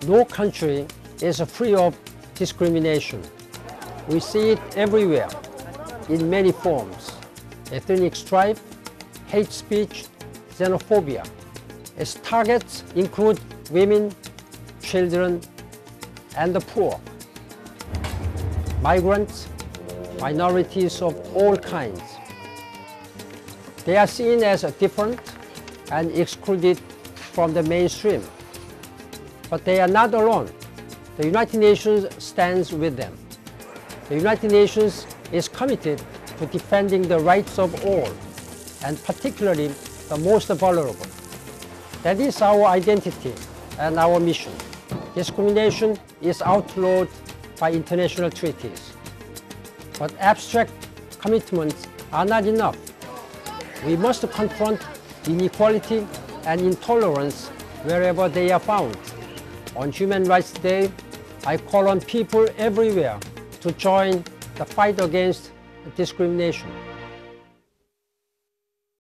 No country is free of discrimination. We see it everywhere, in many forms: ethnic strife, hate speech, xenophobia. Its targets include women, children, and the poor, migrants, minorities of all kinds. They are seen as different and excluded from the mainstream. But they are not alone. The United Nations stands with them. The United Nations is committed to defending the rights of all, and particularly the most vulnerable. That is our identity and our mission. Discrimination is outlawed by international treaties. But abstract commitments are not enough. We must confront inequality and intolerance wherever they are found. On Human Rights Day, I call on people everywhere to join the fight against discrimination.